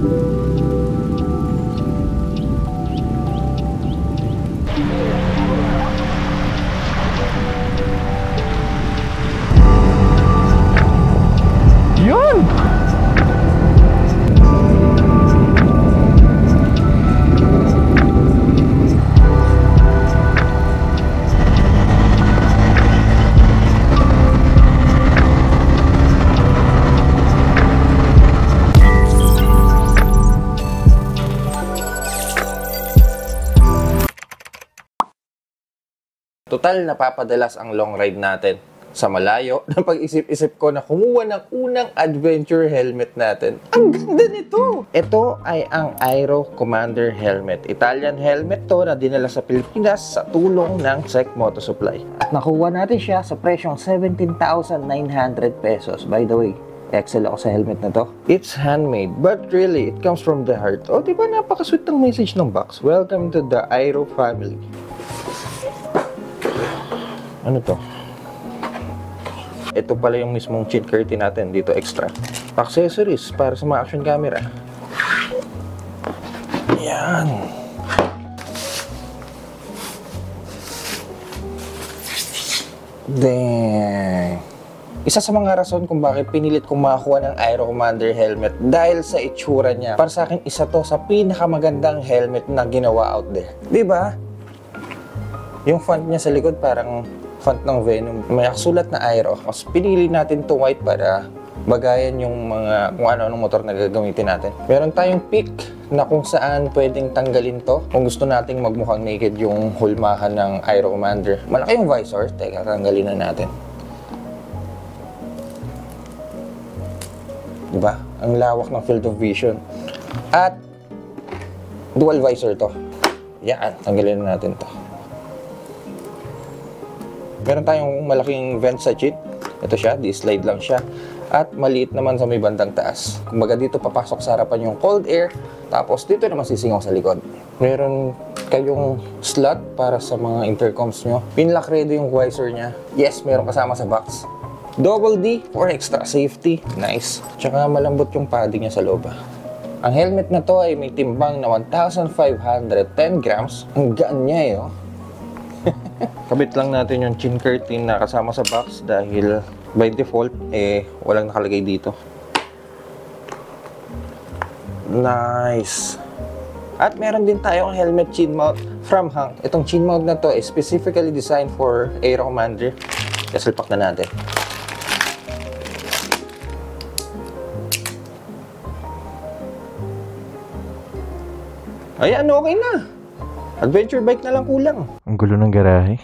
Yun! Total, napapadalas ang long ride natin sa malayo. Napag-isip-isip ko na kumuha ng unang adventure helmet natin. Ang ganda nito! Ito ay ang Aero Commander helmet. Italian helmet to na dinala sa Pilipinas sa tulong ng SEC Moto Supply. At nakuha natin siya sa presyong 17,900 pesos. By the way, excel ako sa helmet na to. It's handmade, but really, it comes from the heart. O, diba napakasweet ng message ng box? Welcome to the Aero family. Ano to? Ito pala yung mismong chin curtain natin. Dito extra. Accessories para sa mga action camera. Yan. Dang. Isa sa mga rason kung bakit pinilit kong makakuha ng Aero Commander helmet dahil sa itsura niya. Para sa akin, isa to sa pinakamagandang helmet na ginawa out there. Diba? Yung font niya sa likod parang font ng Venom. May sulat na Aero. Mas pinili natin to white para bagayan yung mga kung ano-anong motor na gagamitin natin. Meron tayong pick na kung saan pwedeng tanggalin to kung gusto nating magmukhang naked yung hulmahan ng Aero Commander. Malaki yung visor. Teka, tanggalin na natin. Diba? Ang lawak ng field of vision. At dual visor to. Yan, tanggalin na natin to. Meron tayong malaking vent sa chin. Ito siya, di-slide lang siya. At maliit naman sa may bandang taas. Kumbaga dito papasok sa harapan yung cold air. Tapos dito naman sisingaw sa likod. Meron kayong slot para sa mga intercoms nyo. Pinlock ready yung visor niya. Yes, meron kasama sa box. Double D for extra safety. Nice. Tsaka malambot yung padding niya sa loob. Ang helmet na to ay may timbang na 1,510 grams. Ang gaan niya eh, oh. Kabit lang natin yung chin curtain na kasama sa box dahil by default walang nakalagay dito. Nice. At meron din tayong helmet chin mount from Hank. Itong chin mount na to is specifically designed for Aero Commander. Kasalpak na natin. Ayan, okay na. Adventure bike na lang kulang. Ang gulo ng garahe.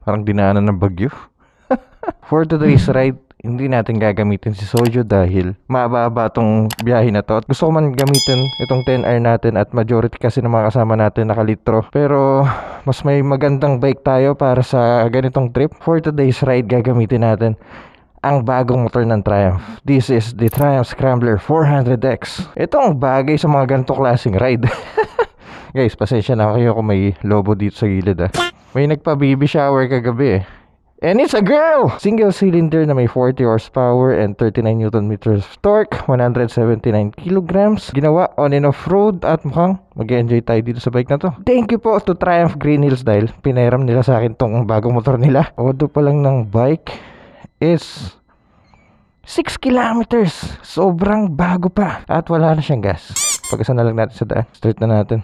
Parang dinaanan ng bagyo. For today's ride, hindi natin gagamitin si Sojo dahil mababa tong biyahe na to. At gusto ko man gamitin itong 10R natin at majority kasi ng mga kasama natin nakalitro. Pero mas may magandang bike tayo para sa ganitong trip. For today's ride, gagamitin natin ang bagong motor ng Triumph. This is the Triumph Scrambler 400X. Ito ang bagay sa mga ganitong klaseng ride. Guys, pasensya na kayo kung may lobo dito sa gilid May nagpa-baby shower kagabi And it's a girl! Single cylinder na may 40 horsepower and 39 Nm torque, 179 kilograms. Ginawa on and off road at mukhang mag-enjoy tayo dito sa bike na to. Thank you po to Triumph Green Hills dahil pinairam nila sa akin tong bagong motor nila. Odo pa lang ng bike is 6 kilometers. Sobrang bago pa. At wala na siyang gas. Pagkasa na lang natin sa daan. Straight na natin.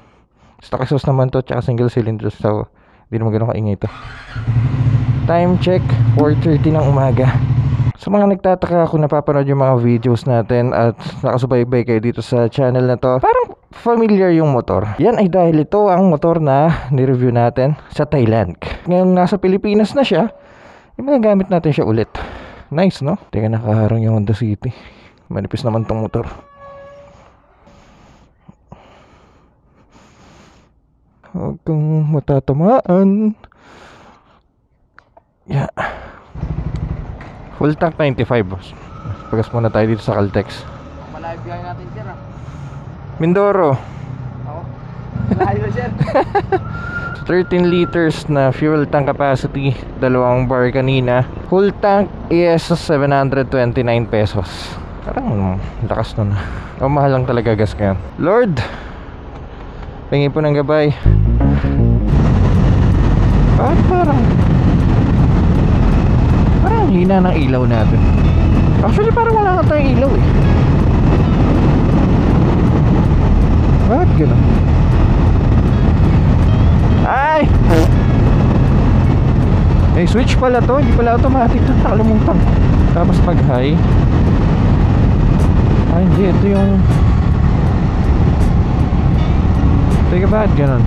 Stock exhaust naman to, tsaka single cylinder. So, hindi naman ganun kaingay to. Time check, 4:30 ng umaga. Sa mga nagtataka kung napapanood yung mga videos natin at nakasubaybay kayo dito sa channel na to, parang familiar yung motor. Yan ay dahil ito ang motor na nireview natin sa Thailand. Ngayon nasa Pilipinas na siya, magagamit natin siya ulit. Nice, no? Teka, nakaharang yung Honda City. Manipis naman tong motor. Huwag kang matatamaan. Yeah. Full tank 95, boss. Pagas muna tayo dito sa Caltex. Malayo biyahe natin, sir, Mindoro. Oo. Malayo, sir. 13 liters na fuel tank capacity. Dalawang bar kanina. Full tank is 729 pesos. Parang lakas nun. O mahal lang talaga gas ngayon. Lord, pingin po ng gabay. Bakit parang hina ng ilaw natin? Actually parang wala na tayong ilaw eh. Bakit gano'n? Ay! May switch pala to, hindi pala automatic to. Nakalimutan. Tapos pag high. Ay hindi, ito yung... Teka, bakit gano'n?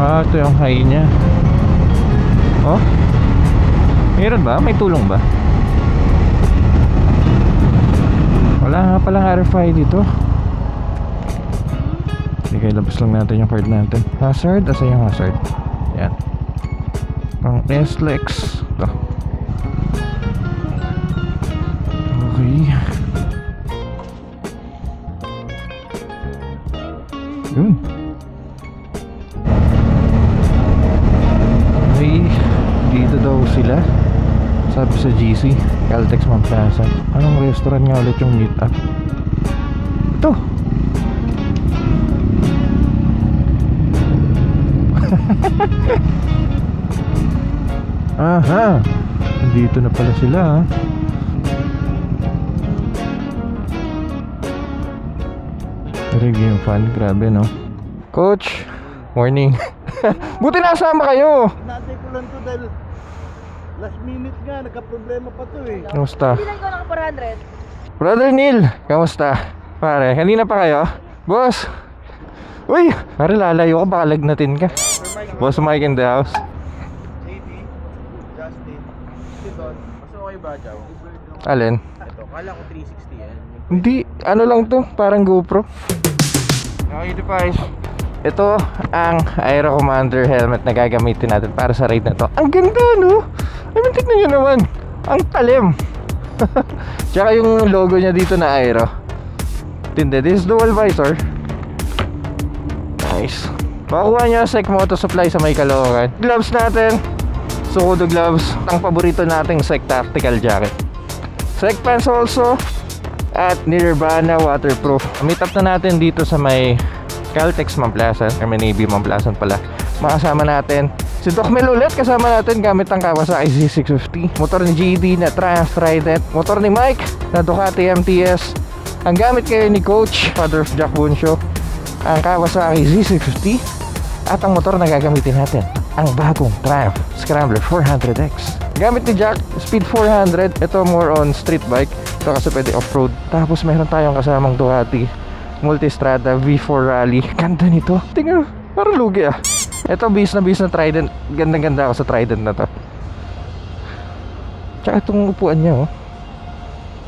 Ah, ito yung high nya. Oh? Meron ba? May tulong ba? Wala nga palang RFID dito. Sige, labas lang natin yung card natin. Hazard? Asa yung hazard? Yan. Pang S-Lex. Ito. Okay. Yun. Okay. Dito daw sila. Sabi sa GC Caltex Mount Plaza. Anong restaurant nga ulit yung meet up? Ito. Aha, dito na pala sila ha. Rig yung fan, grabe no. Coach, morning. Buti nasama kayo. Natay ko lang to dahil last minute nga, nagka-problema pa to eh. Kamusta? Hindi lang ko naka 400. Brother Neil, kamusta? Pare, kanina pa kayo? Boss! Uy! Pare, lalayo ka, baka lagnatin ka. Boss Mike in the house. JD, Justin, si Don. Mas okay ba, Jow? Alin? Ito, kala ko 360 yan. Hindi, ano lang to, parang GoPro. Okay device. Ito ang Aero Commander helmet na gagamitin natin para sa ride na to. Ang ganda no? I mean, tignan nyo naman. Ang talim. Tsaka yung logo niya dito na Aero. Tindi, this is dual visor. Nice. Makuha nyo Sec Moto Supply sa may Caloocan. Gloves natin, Sukodo gloves. Ang paborito nating Sec Tactical Jacket. Sec pants also. At Nirvana waterproof. Meet up na natin dito sa may Caltex Mamplasan, or may Navy Mamplasan pala. Makasama natin si Doc Mel ulit, kasama natin gamit ang Kawasaki Z650. Motor ni GD na Triumph Trident. Motor ni Mike na Ducati MTS. Ang gamit kayo ni Coach, father of Jack Bunsho, ang Kawasaki Z650. At ang motor na gagamitin natin, ang bagong Triumph Scrambler 400X. Gamit ni Jack, Speed 400. Ito more on street bike. Ito kasi pwede off-road. Tapos meron tayong kasamang Ducati Multistrada V4 Rally. Ganda nito. Tingnan, parang lugi ah. Ito bis na Trident. Ganda-ganda ako sa Trident na to. Tsaka itong upuan niya oh.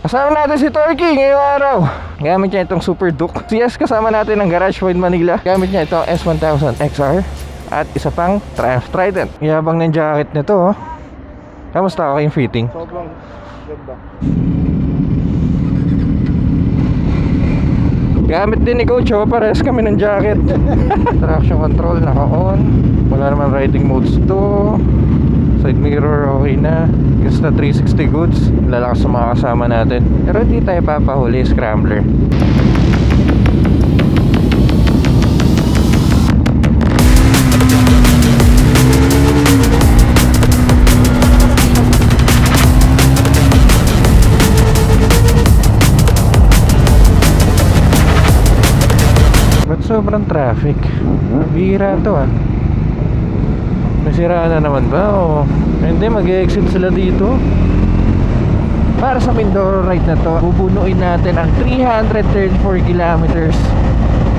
Kasama natin si Turkey ngayong araw. Gamit niya itong Super Duke. CS kasama natin ng Garage Point Manila. Gamit niya itong S1000 XR. At isa pang Triumph Trident. Yabang ng jacket nito oh. Kamusta ako yung fitting? Sobrang ganda. Gamit din ni Coach oh, pares kami ng jacket. Traction control naka-on. Wala naman riding modes to. Side mirror okay na. Insta 360 goods. Lalakas sa mga kasama natin. Pero hindi tayo papahuli, Scrambler. Sobrang traffic. Bihira to ah. Nasiraan na naman ba o hindi, mag-exit sila dito. Para sa Mindoro ride na to, bubunuin natin ang 334 kilometers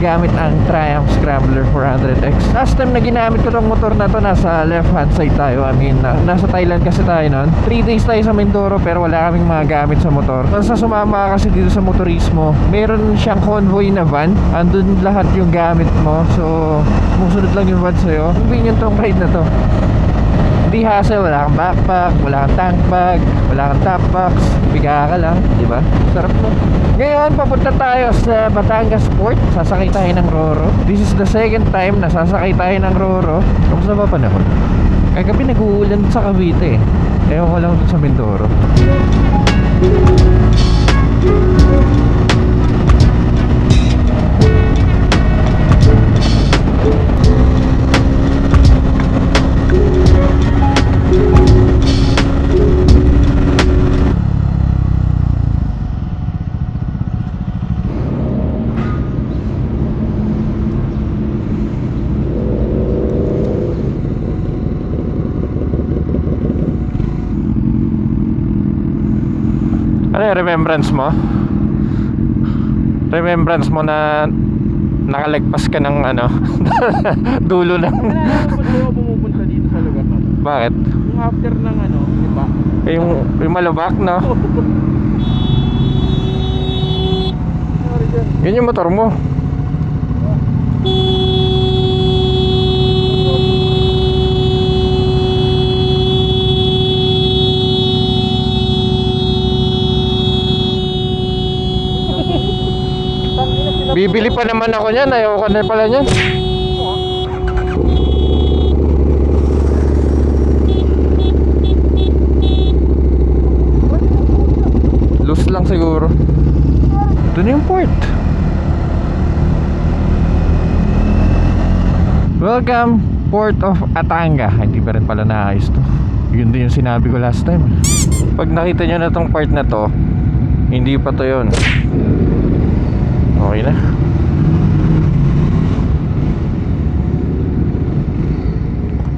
gamit ang Triumph Scrambler 400X. Last time na ginamit ko tong motor na to, nasa left hand side tayo. I mean, nasa Thailand kasi tayo nun. 3 days tayo sa Mindoro pero wala kaming mga gamit sa motor. Basta sumama kasi dito sa motorismo, meron siyang convoy na van. Andun lahat yung gamit mo. So, musunod lang yung van sa'yo. Convenient tong ride na to. Hindi hassle, wala kang backpack, wala kang tank bag, wala kang top box, biga ka lang, di ba? Sarap mo. Ngayon, papunta tayo sa Batangas Port. Sasakay tayo ng Roro. This is the second time na sasakay tayo ng Roro. Kamusta ba panahon? Kagabi nag-uulan sa Cavite eh. Ewan ko lang dun sa Mindoro. Ano yung remembrance mo? Remembrance mo na nakalagpas ka ng ano dulo ng Kailangan mo tayo pumupunta dito sa lugar na to. Bakit? Yung after ng ano, di ba? Yung malubak, no? Sorry sir. Yun yung motor mo. Bibili pa naman ako niyan, ayoko na pala niyan. Loose lang siguro. Doon yung port. Welcome, Port of Atanga. Hindi pa rin pala naayos to. Yun din yung sinabi ko last time. Pag nakita nyo na tong part na to, hindi pa to yun. Okay na.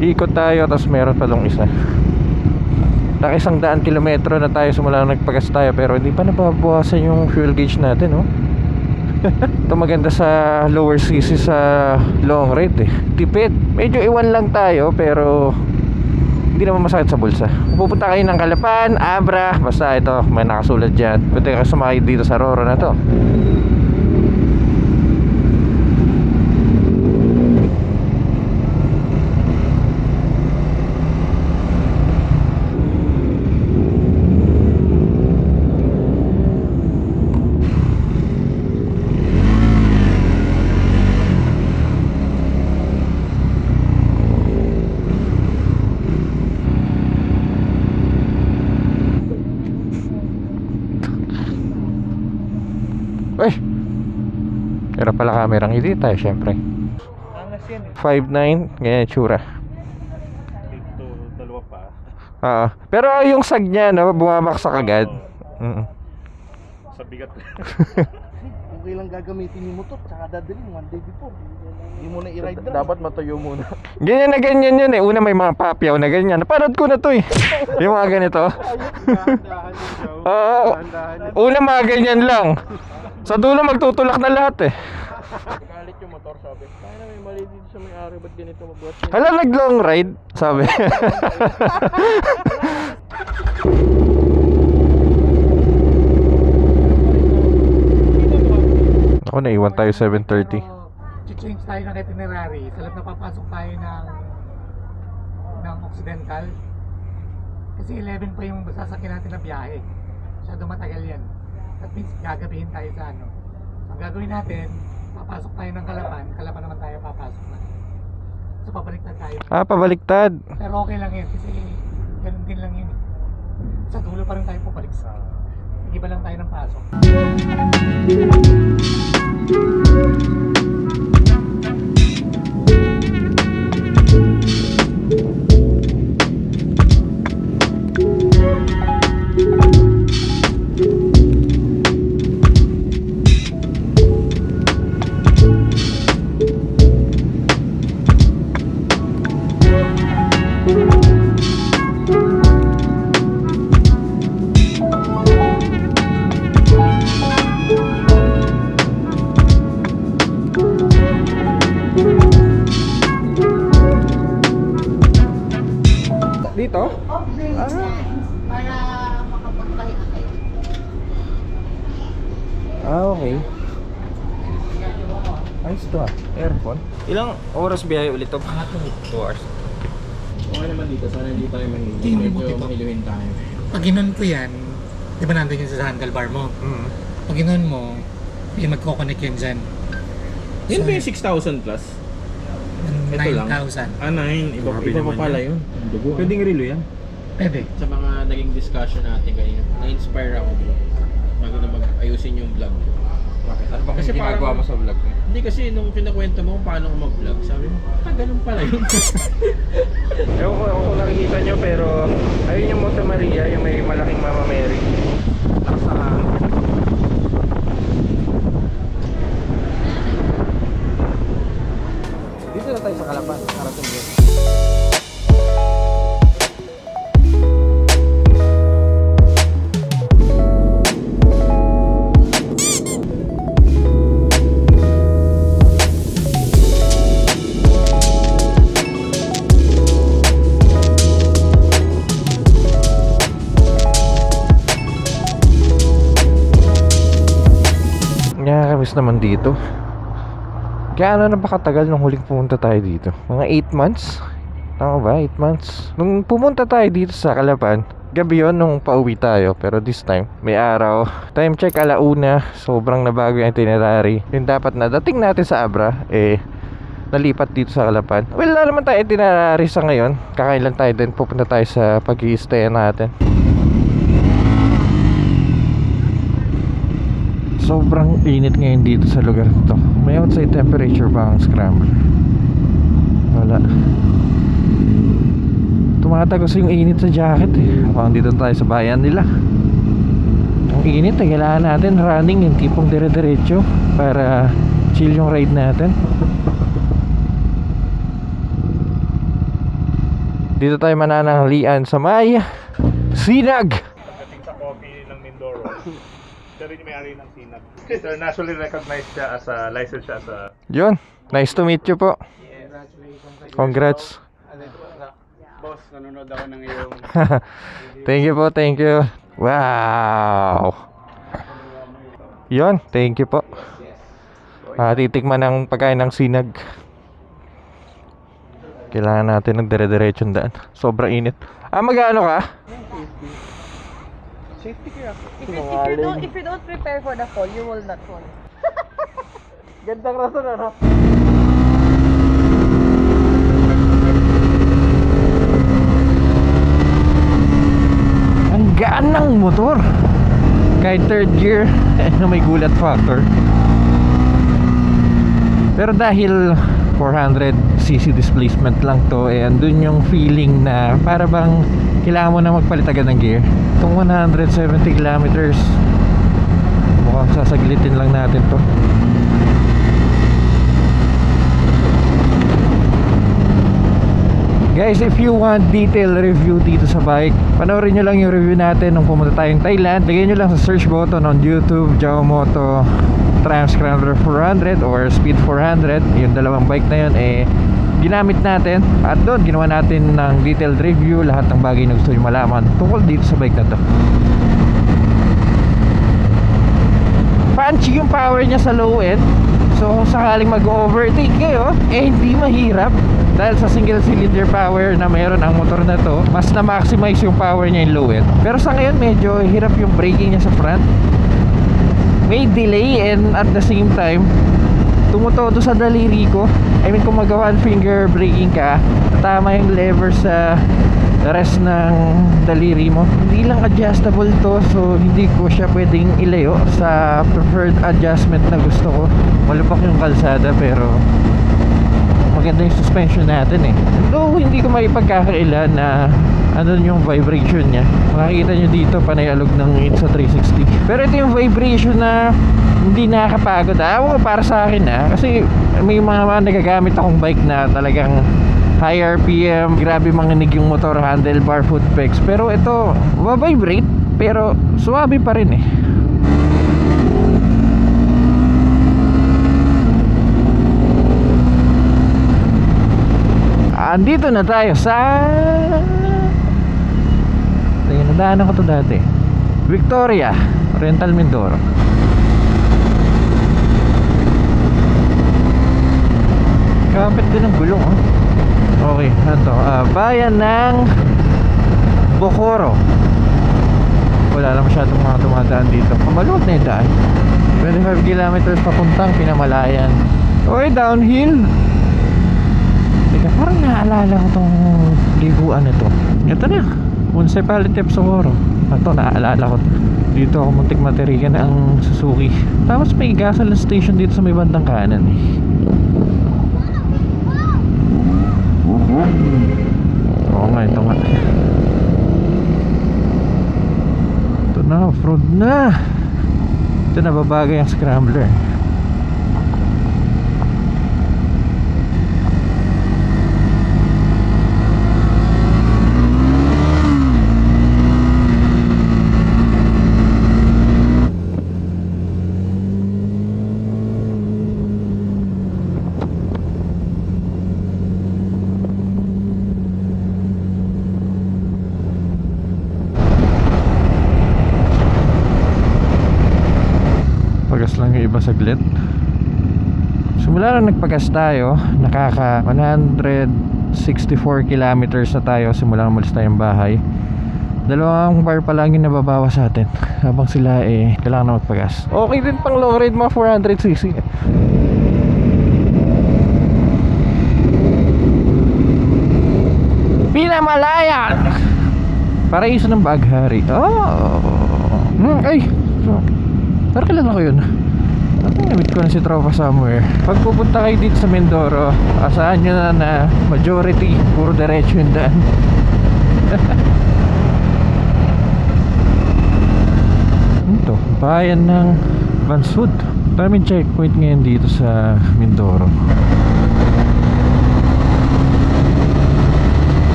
Ikot tayo, tapos meron palong isa. Naka 100 kilometro na tayo simula nung nagpagas tayo, pero hindi pa nababawasan yung fuel gauge natin, oh. Ito maganda sa lower CC sa long ride eh. Tipid. Medyo iwan lang tayo, pero hindi naman masakit sa bulsa. Kung pupunta kayo ng Calapan, Abra, basta ito, may nakasulat dyan. Pwede kayo sumakay dito sa Roro na to. Uy! Pero pala kamerang hindi tayo syempre. Angas yan eh. 5'9", ganyan tsura. Dito, dalawa pa. Oo. Pero yung sag niya, no, bumabaksak agad. Sa bigat. Okay lang gagamitin yung motor, tsaka dadalhin one day before. Hindi mo na i-ride drive. Dapat matayo muna. Ganyan na ganyan yun eh. Una may mga papyaw na ganyan. Napanood ko na to eh. Yung mga ganito. Dahan-dahan yung show. Oo. Dahan-dahan. Una mga ganyan lang. Sa dulo magtutulak na lahat eh. Galit yung motor, sabi. Kaya na may mali dito sa may-ari, ba't ganito mabuhat yan? Hala, nag long ride, sabi. Ako naiwan tayo 7:30. Change tayo ng itinerary. Sa lahat napapasok tayo ng Occidental. Kasi 11 pa yung sasakyan natin na biyahe. Masyado matagal yan. That means gagabihin tayo sa ano. Ang gagawin natin, papasok tayo ng Calapan. Calapan naman tayo papasok na. So pabaliktad tayo. Ah, pabaliktad. Pero okay lang yan kasi ganun din lang yun. Sa dulo pa rin tayo pabalik sa. Hindi ba lang tayo ng pasok. Dito? Para makapagpahinga kayo. Ah, okay. Ayos to ah. Aircon. Ilang oras biyahe ulit to? 2 hours. Okay naman dito, sana hindi tayo mahilo. Hindi mo Medyo dito. mahiluhin tayo. Pag ginon ko yan, di ba nandun yung sa handlebar mo? Pag ginon mo, may magkoconnect yun dyan. Yan ba yung 6,000 plus? Ito lang. 9,000. 9. Iba pa pala yun. Pwedeng relo yan. Pwede. Sa mga naging discussion natin kanina, na-inspire ako bro. Bago na mag-ayusin yung vlog. Bakit? Ano bang Kasi ginagawa parang- mo sa vlog mo? Hindi kasi nung kinakwento mo kung paano ko mag-vlog, sabi mo, ganun pala yun. Ewan ko kung nakikita nyo pero ayun yung Monte Maria, yung may malaking Mama Mary. Dito na tayo sa Calapan, Karating din. Nakakamiss naman dito. Gaano na ba katagal nung huling pumunta tayo dito? Mga 8 months? Tama ba? 8 months? Nung pumunta tayo dito sa Calapan, gabi yun nung pauwi tayo. Pero this time, may araw. Time check 1:00. Sobrang nabago yung itinerary. Yung dapat na dating natin sa Abra, nalipat dito sa Calapan. Well, wala naman tayo itinerary sa ngayon. Kakain lang tayo din. Pupunta tayo sa pag-i-stay natin. Sobrang init ngayon dito sa lugar to. May outside temperature ba ang Scrambler? Wala. Tumatagos yung init sa jacket Mukhang dito tayo sa bayan nila. Ang init kailangan natin running yung tipong dire-diretso para chill yung ride natin. Dito tayo manananghalian sa may Sinag. Pagdating sa coffee ng Mindoro, siya rin yung may-ari ng Sinag. Internationally recognized siya as a licensed siya as a... Yun, nice to meet you po. Congrats. Boss, nanonood ako ng iyong... Thank you po, thank you. Wow. Yun, thank you po. Titikman ng pagkain ng Sinag. Kailangan natin ng dire-diretsong daan. Sobrang init. Mag-ano ka? Safety kaya. If you don't prepare for the fall, you will not fall. Gandang rason ano? Ang gaan ng motor. Kahit third gear, may gulat factor. Pero dahil 400cc displacement lang to, andun yung feeling na para bang kailangan mo na magpalit agad ng gear. Itong 170 kilometers, mukhang sasaglitin lang natin to. Guys, if you want detailed review dito sa bike, panoorin nyo lang yung review natin nung pumunta tayong Thailand. Lagyan nyo lang sa search button on YouTube, Jawamoto Triumph Scrambler 400 or Speed 400. Yung dalawang bike na yun ginamit natin. At doon, ginawa natin ng detailed review, lahat ng bagay na gusto nyo malaman tungkol dito sa bike na to. Punchy yung power niya sa low end. So kung sakaling mag-overtake kayo, hindi mahirap. Dahil sa single cylinder power na mayroon ang motor na to, mas na-maximize yung power niya yung low end. Pero sa ngayon medyo hirap yung braking niya sa front. May delay and at the same time tumutodo sa daliri ko. I mean kung mag one finger braking ka, tama yung lever sa rest ng daliri mo. Hindi lang adjustable to, so hindi ko siya pwedeng ilayo sa preferred adjustment na gusto ko. Malupak yung kalsada pero maganda yung suspension natin Though hindi ko maipagkakailan na ano yung vibration niya. Makikita nyo dito panayalog ng Insa 360. Pero ito yung vibration na hindi nakakapagod. Para sa akin kasi may mga nagagamit akong bike na talagang high RPM, grabe manginig yung motor, handlebar, foot pegs. Pero ito, vibrate pero suwabe pa rin Andito na tayo sa nadaanan ko to dati, Victoria Rental Mindoro. Kapit din ng gulong Okay, ito bayan ng Bokoro. Wala lang masyadong mga tumadaan dito. Maluwag na yung daan. 25 kilometers papuntang Pinamalayan. Okay, downhill. Kaya parang naaalala ko tong liguan na to. Ito na, Municipality of Socorro. Ito, naaalala ko. Dito ako muntik matirikan ang Suzuki. Tapos may gasoline station dito sa may bandang kanan eh. Oo nga, ito nga. Ito na, off-road na. Ito na, babagay ang scrambler. Pagas lang yung iba saglit. Simula nang nagpagas tayo, nakaka 164 kilometers na tayo simula nang umalis tayong bahay. 2 bar pa lang yung nababawas sa atin habang sila kailangan na magpagas. Okay din pang long ride mga 400cc. Pinamalayan! Paraiso ng Baghari. Ay! Pero kilala ko yun. Namit ko na si Tropa somewhere. Pag pupunta kayo dito sa Mindoro, asahan nyo na majority puro diretso yung daan. Ito, bayan ng Bansud. Daming checkpoint ngayon dito sa Mindoro.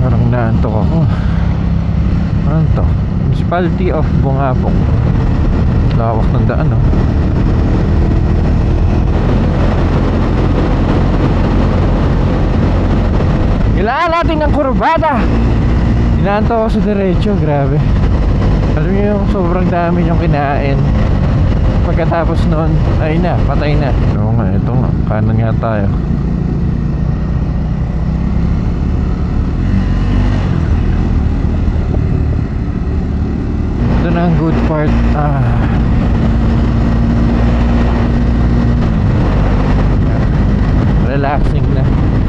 Parang naantok ako. Ano to? Municipality of Bungabong. Lawak ng daan, no? Kailangan natin ng kurbada. Inaanto ako sa diretso, grabe. Alam niyo yung sobrang dami yung kinain. Pagkatapos nun, ay na, patay na. Oo nga, ito nga, kanan nga tayo. Ito na ang good part. Relaxing na.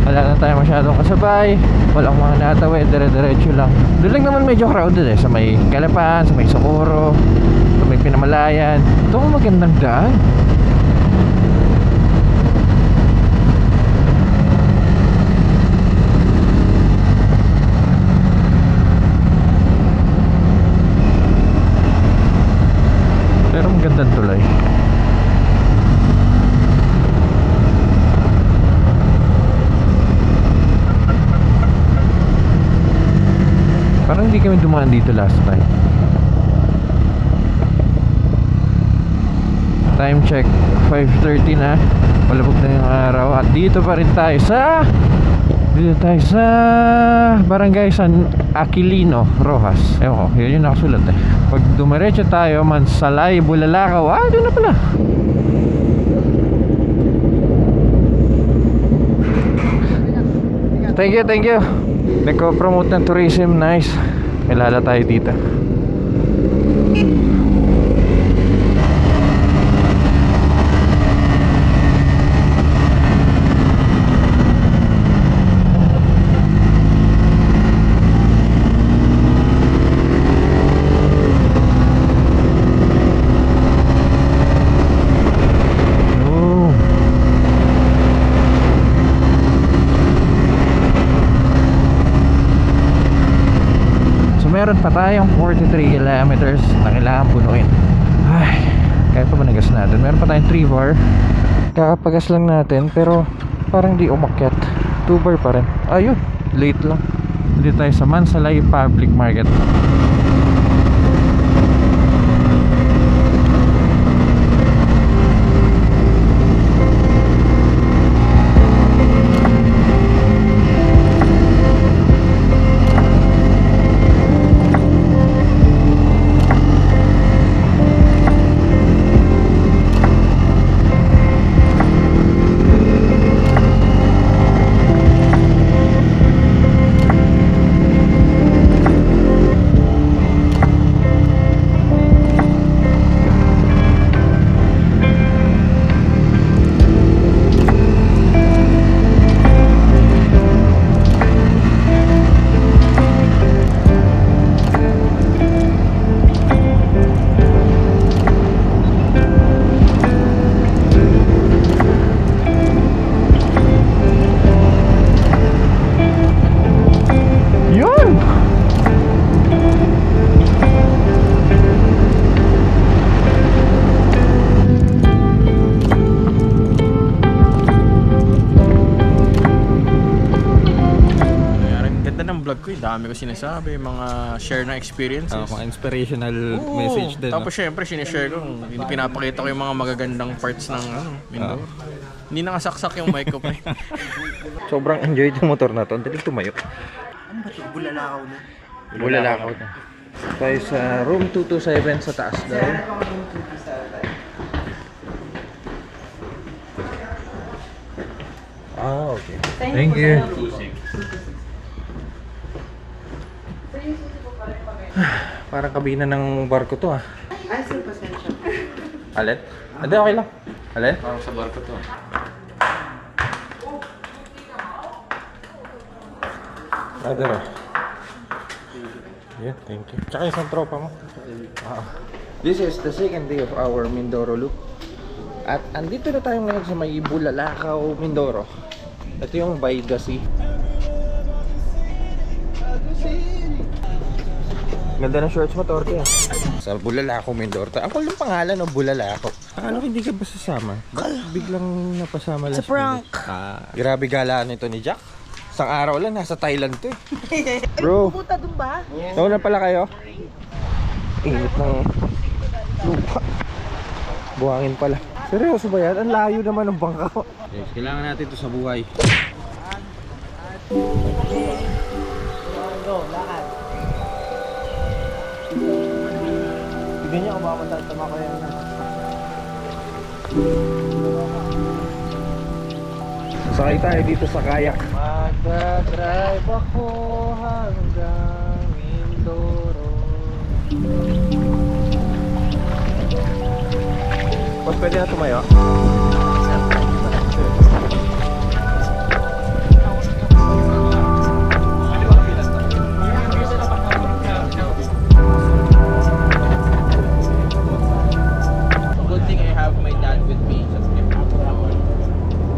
Wala na tayo masyadong kasabay. Walang mga natawid, dire-diretso lang. Doon lang naman medyo crowded sa may Calapan, sa may Socorro, sa may Pinamalayan. Ito ang magandang daan. Pero magandang tulay. Parang hindi kami dumaan dito last time. Time check 5:30 na. Palabog na yung araw. At dito pa rin tayo sa Barangay San Aquilino, Rojas. Ewan ko, yun yung nakasulat Pag dumiretso tayo, Mansalay, Bulalakaw. Doon na pala. Thank you. Nagko-promote ng tourism, nice. Kilala tayo dito. Meron pa tayong 43 kilometers na kailangan punuin. Ay, kaya pa ba nagas natin? Meron pa tayong 3 bar. Kakapagas lang natin pero parang di umakyat. 2 bar pa rin. Ayun, late lang. Dito tayo sa Mansalay Public Market. ng vlog ko, dami ko sinasabi, mga share na experiences. Mga inspirational message din. Tapos syempre, sinishare ko, hindi pinapakita ko yung mga magagandang parts ng Mindoro. Hindi nakasaksak yung mic ko pa. Sobrang enjoy yung motor na to. Ang daling tumayo. Ano ba ito? Bulalakaw na. Bulalakaw na. Tayo sa room 227 sa taas daw. Ah, okay. Thank you. Parang kabina ng barko to ah. Ay, sir, pasensya. Alin? Hindi, okay lang. Alin? Parang sa barko to. Brother ah. Yeah, thank you. Tsaka isang tropa mo. This is the second day of our Mindoro loop. At andito na tayo ngayon sa may Bulalakaw, Mindoro. Ito yung by the sea. Ganda ng shorts mo, Torque. Sa Bulalakaw, Mindoro. Ang cool ng pangalan, no? Bulalakaw. Ano hindi ka ba sasama? Biglang napasama last prank. Grabe galaan nito ni Jack. Isang araw lang, nasa Thailand to eh. Bro, Pupunta dun ba? nauna pala kayo? Init ng lupa. Buhangin pala. Seryoso ba yan? Ang layo naman ng bangka ko. Yes, kailangan natin to sa buhay. Tignan niyo kung baka matatama ko yan na. Sakay tayo dito sa kayak. Magdadrive ako hanggang Mindoro. Boss, pwede na tumayo? Good thing I have my dad with me.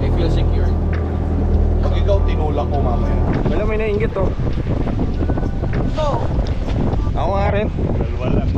I feel secure. Pag ikaw tinulak ko mamaya. Wala, may nainggit oh. Ako nga rin. Dalawa lang.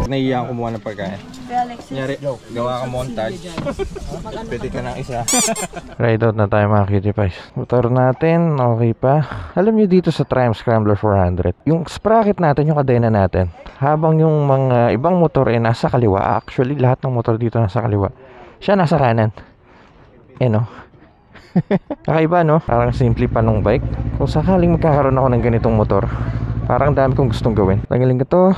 Naiiyak kumuha ng pagkain. Kaya Alexis, Nyari, gawa ka montage. Pwede ka ng isa. Ride out na tayo mga cutie pies. Motor natin, okay pa. Alam nyo dito sa Triumph Scrambler 400, yung sprocket natin, yung kadena natin, habang yung mga ibang motor ay nasa kaliwa, actually lahat ng motor dito nasa kaliwa, siya nasa kanan. No? Kakaiba no? Parang simple pa nung bike. Kung sakaling magkakaroon ako ng ganitong motor, parang dami kong gustong gawin. Tanggalin ko to,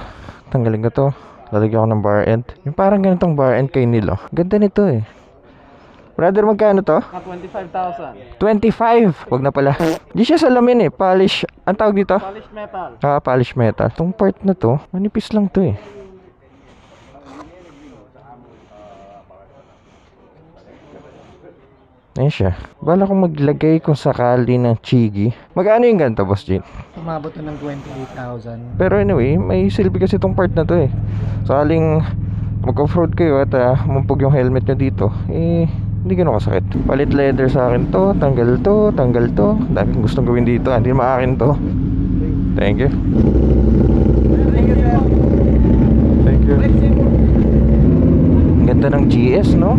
tanggalin ko to, lalagyan ko ng bar end. Yung parang ganitong bar end kay Nilo. Ganda nito eh. Brother, magkano to? 25,000. 25! Wag na pala. Di siya salamin eh. Polish. Ang tawag dito? Polish metal. Polish metal. Itong part na to, manipis lang to eh. Ayan siya. Bala kong maglagay kung sakali ng chigi. Magkano yung ganito, Boss Jane? Umabot na ng 28,000. Pero anyway, may silbi kasi itong part na to eh. Sakaling mag-offroad kayo at mumpog yung helmet nyo dito, eh, hindi gano'n kasakit. Palit leather sa akin to, tanggal to, tanggal to. Dami kong gustong gawin dito, hindi maakin to. Thank you. Thank you. Ganda ng GS, no?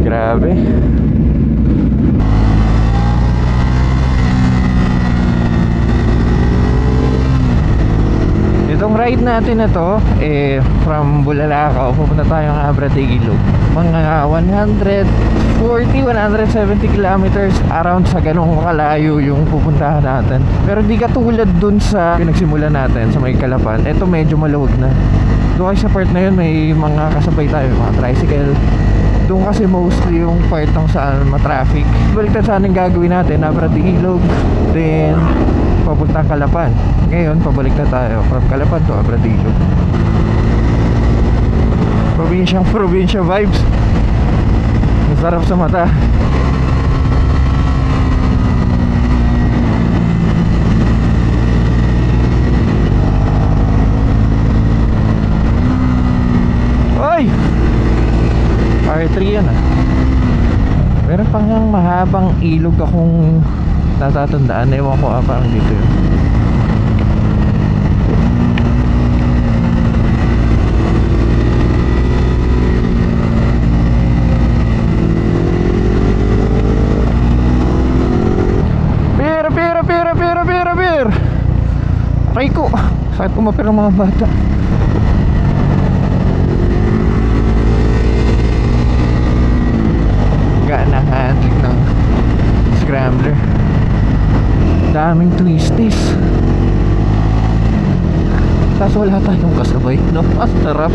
Grabe. Itong ride natin na to, from Bulalakaw, pupunta tayo ng Abra-de-Ilog. Mga 140-170 kilometers around sa ganong kalayo yung pupuntahan natin. Pero di katulad dun sa pinagsimulan natin sa may Calapan. Ito medyo maluwag na. Doon sa part na yun may mga kasabay tayo, mga tricycle. Doon kasi mostly yung part ng saan matraffic. Baliktad saan yung gagawin natin, Abra-de-Ilog, then papuntang Calapan. Ngayon, pabalik na tayo from Calapan to Abra-de-Ilog. Probinsya vibes. Sarap sa mata. Oy! R3 yan ah. Meron pang yung mahabang ilog akong natatandaan. Ewan ko parang dito yun. Beer! Aray ko! Sakit kumapir ng mga bata. Gaan ang handling ng scrambler. Daming twisties. Tapos wala tayong kasabay, no? Ang sarap.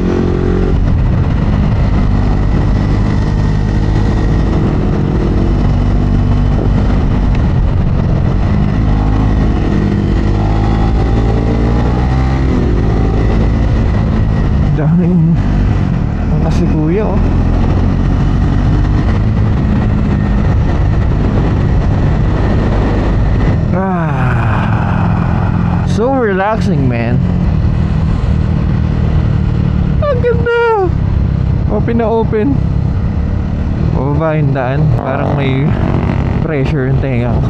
Daming mga si kuya, oh. So relaxing, man. Ang ganda. Open na open. Pababa yung daan. Parang may pressure yung tenga ko.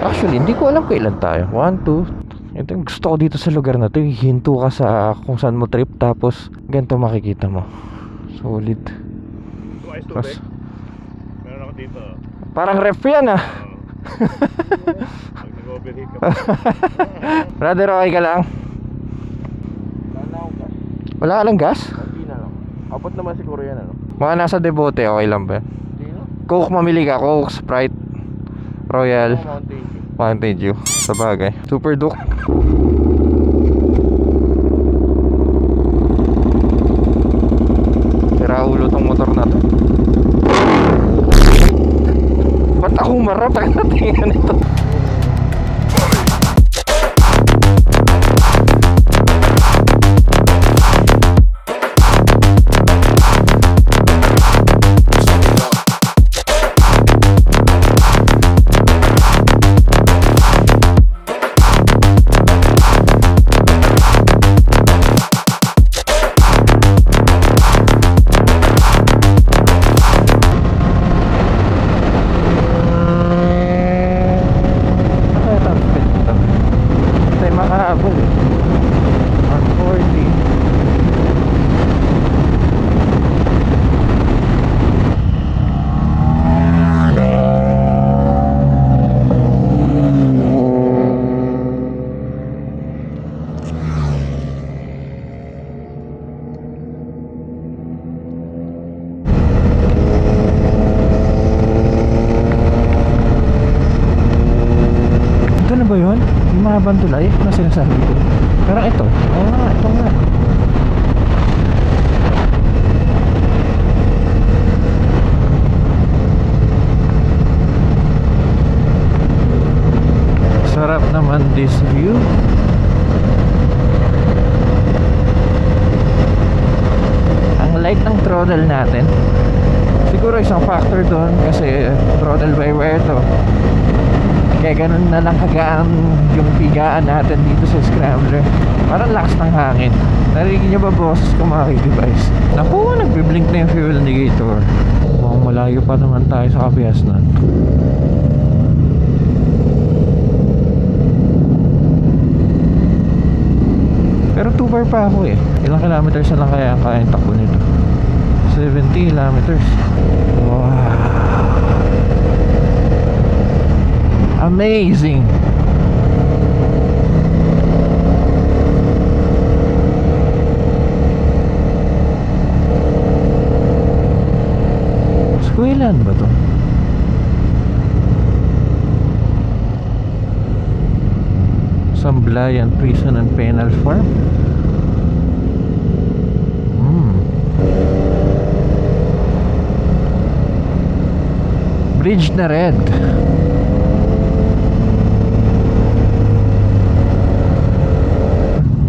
Actually, hindi ko alam kailan tayo. 1, 2. Ito yung gusto ko dito sa lugar na to. Hinto ka sa kung saan mo trip, tapos ganito makikita mo. Solid. Ice Tapos, tubig. Meron ako dito. parang ref yan ah. Pag nag-overheat ka. Brother, okay ka lang? Wala ka lang gas? Hindi na lang. Abot naman siguro yan, ano? Mga nasa Debote, okay lang ba? Hindi na. Coke mamili ka, Coke, Sprite, Royal, Mountain Dew. Mountain Dew. Sa bagay. Super Duke. Sira ulo tong motor na to. Ba't ako marap? Tingnan ito. Ba yun? Yung mahabang tulay na sinasabi ko. Parang ito. Oo nga, ito nga. Sarap naman this view. Ang light ng throttle natin. Siguro isang factor doon kasi throttle by wire to. Kaya ganun na lang kagaan yung pigaan natin dito sa scrambler. Parang lakas ng hangin. Narinig nyo ba boses ko mga device? Naku, nagbiblink na yung fuel indicator. Mukhang malayo pa naman tayo sa Kapiasnan. Pero 2 bar pa ako eh. Ilang kilometers na lang kaya ang kayang takbo nito? 70 kilometers. Wow, amazing. Eskwelahan ba to? Samblayan Prison and Penal Farm. bridge na red.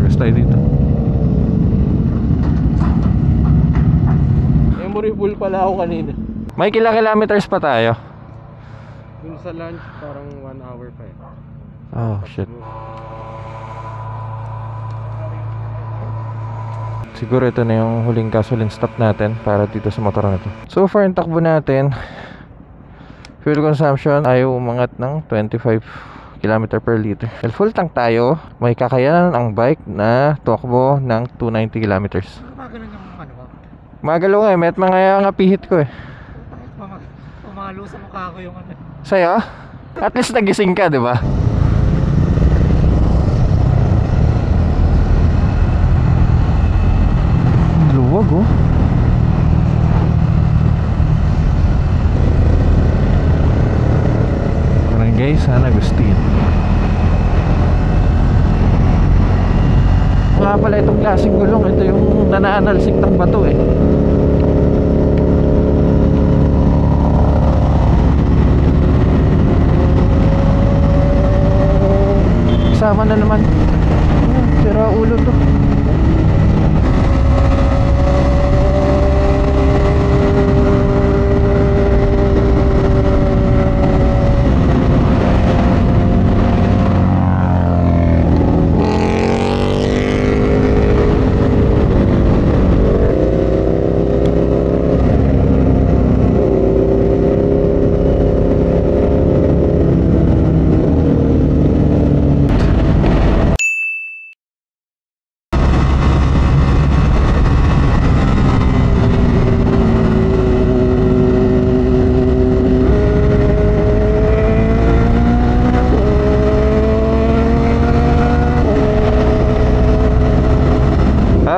First tayo dito. Memorable pala ako kanina. May ilang kilometers pa tayo? Dun sa lunch, parang 1 hour pa eh. Oh, shit. Siguro ito na yung huling gasoline stop natin para dito sa motor na to. So far, yung takbo natin, fuel consumption ay umangat ng 25 km per liter. Well, full tank tayo. May kakayanan ang bike na tumakbo ng 290 kilometers. Gumagano yung ano ba? Magalo nga eh, met mga nga pihit ko eh. Pumalo sa mukha ko yung ano. Sa'yo? At least nagising ka, di ba? Luwag oh. Barangay San Agustin. Nga pala itong klaseng gulong, ito yung nanaanalsik ng bato eh. Sama na naman. Sira ulo to.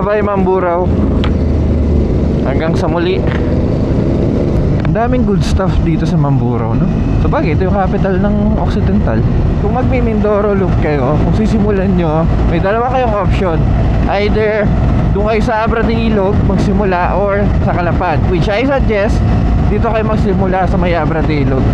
Bye Mamburao. Hanggang sa muli. Ang daming good stuff dito sa Mamburao, no? So bagay, ito yung capital ng Occidental. Kung magmi-Mindoro loop kayo, kung sisimulan nyo, may dalawa kayong option. Either doon kayo sa Abra de Ilog magsimula or sa Calapan, which I suggest dito kayo magsimula sa may Abra de Ilog.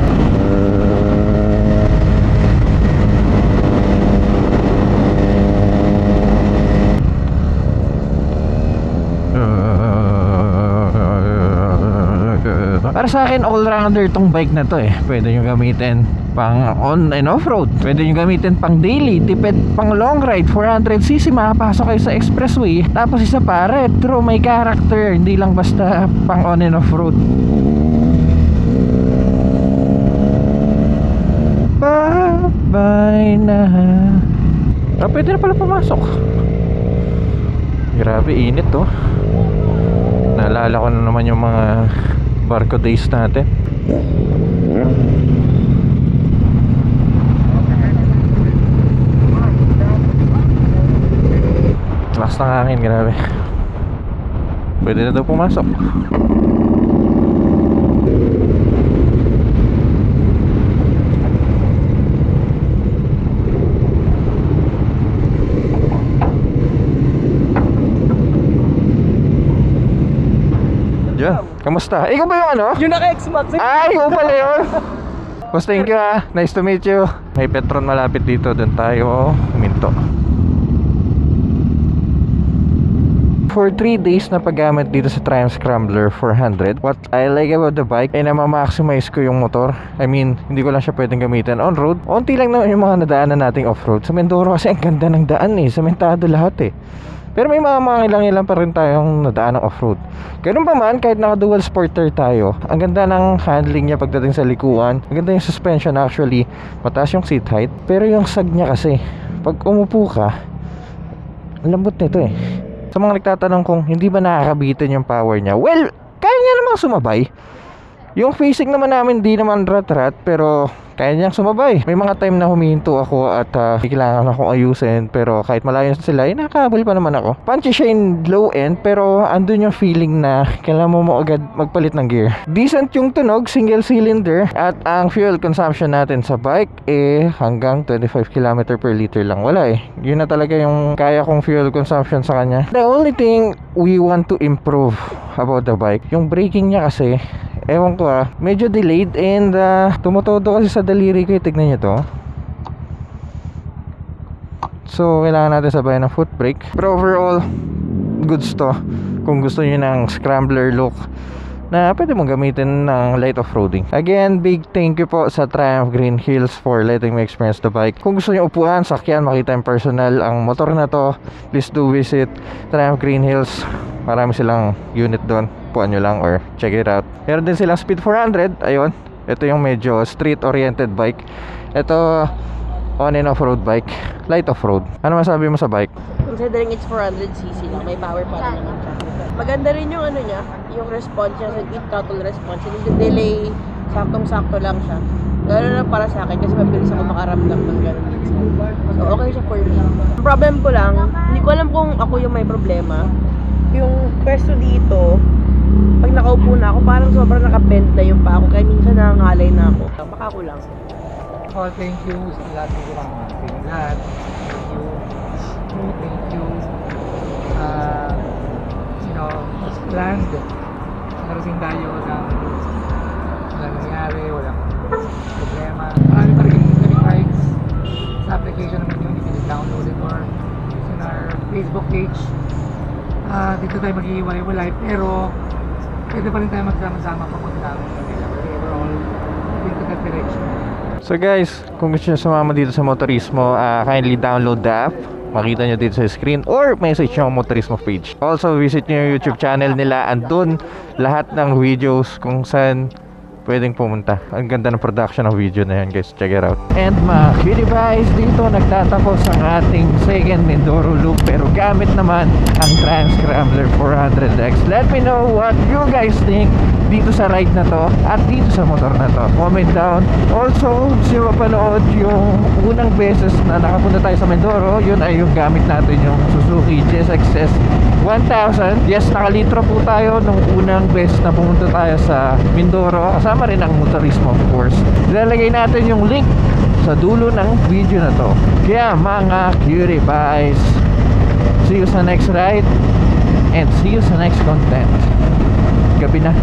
Para sa akin, all-rounder tong bike na to eh. Pwede nyo gamitin pang on and off-road. Pwede nyo gamitin pang daily, tipid pang long ride. 400cc, makapasok kayo sa expressway. Tapos isa pa, retro, may character. Hindi lang basta pang on and off-road. Bye-bye na. Pwede na pala pumasok. Grabe, init to. Naalala ko na naman yung mga barko days natin. Lakas ng hangin, grabe. Pwede na daw pumasok. Diyan, kamusta? Ikaw ba yung ano? Yung naka-X-Max. Ay, ikaw pala yun. Boss, thank you ha. Nice to meet you. May Petron malapit dito. Doon tayo huminto. For 3 days na paggamit dito sa Triumph Scrambler 400, what I like about the bike ay na ma-maximize ko yung motor. I mean, hindi ko lang siya pwedeng gamitin on-road. Unti lang naman yung mga nadaanan nating off-road. Sa Mindoro kasi ang ganda ng daan eh. Sementado lahat eh. Pero may mga ilang pa rin tayong nadaan ng off-road. Ganun pa man, kahit naka-dual sporter tayo, ang ganda ng handling niya pagdating sa likuan. Ang ganda yung suspension actually. Mataas yung seat height. Pero yung sag niya kasi, pag umupo ka, ang lambot nito eh. Sa mga nagtatanong kung hindi ba nakakabitin yung power niya, well, kaya niya namang sumabay. Yung facing naman namin di naman rat-rat, pero kaya niyang sumabay. May mga time na humihinto ako at kailangan akong ayusin, pero kahit malayo sila, nakahabol pa naman ako. Punchy siya in low end, pero andun yung feeling na kailangan mo agad magpalit ng gear. Decent yung tunog, single cylinder, at ang fuel consumption natin sa bike hanggang 25 km per liter lang. Wala eh. Yun na talaga yung kaya kong fuel consumption sa kanya. The only thing we want to improve about the bike, yung braking niya kasi ewan ko medyo delayed and tumutodo kasi sa daliri ko. Tignan nyo to. So kailangan natin sabayan ng foot brake. Pero overall, goods to kung gusto nyo ng scrambler look na pwede mong gamitin ng light off-roading. Again, big thank you po sa Triumph Green Hills for letting me experience the bike. Kung gusto nyo upuan, sakyan, makita yung personal ang motor na to, please do visit Triumph Green Hills. Marami silang unit doon. Upuan nyo lang or check it out. Meron din silang Speed 400. Ayun, ito yung medyo street oriented bike. Ito on and off-road bike, light off-road. Ano masabi mo sa bike? Considering it's 400cc lang, may power pa rin naman siya. Maganda rin yung ano niya, yung response niya, yung throttle response. Yung delay, saktong-sakto lang siya. Gano'n na para sa akin kasi mabilis ako makaramdam ng gano'n minsan. So okay siya for me. Ang problem ko lang, hindi ko alam kung ako yung may problema. Yung pwesto dito, pag nakaupo na ako, parang sobrang nakabend na yung pa ako. Kaya minsan nangangalay na ako. Baka ako lang. Oh, thank you sa lahat ng lahat. Thank you. Thank you. As planned, narating tayo ng walang nangyari, walang problema. Marami pa rin yung rides sa application naman yun. You can download it or in our Facebook page. Dito tayo mag-iwalay-walay, pero pwede pa rin tayo magsama-sama papunta namin. We're all moving to that direction. So guys, kung gusto nyo sumama dito sa Motorismo, kindly download the app. Makita nyo dito sa screen or message nyo ang Motorismo page. Also visit nyo yung YouTube channel nila. Andun lahat ng videos kung saan pwedeng pumunta. Ang ganda ng production ng video na yan guys. Check it out. And mga cutie guys, dito nagtatapos ang ating second Mindoro loop. Pero gamit naman ang Triumph Scrambler 400X. Let me know what you guys think dito sa ride na to at dito sa motor na to. Comment down. Also, gusto nyo mapanood yung unang beses na nakapunta tayo sa Mindoro. Yun ay yung gamit natin yung Suzuki GSX-S 1000. Yes, nakalitro po tayo nung unang beses na pumunta tayo sa Mindoro. Kasama rin ang Motorismo of course. Ilalagay natin yung link sa dulo ng video na to. Kaya mga cutie pies, see you sa next ride and see you sa next content. Gabi na,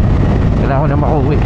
kailangan ko na makauwi.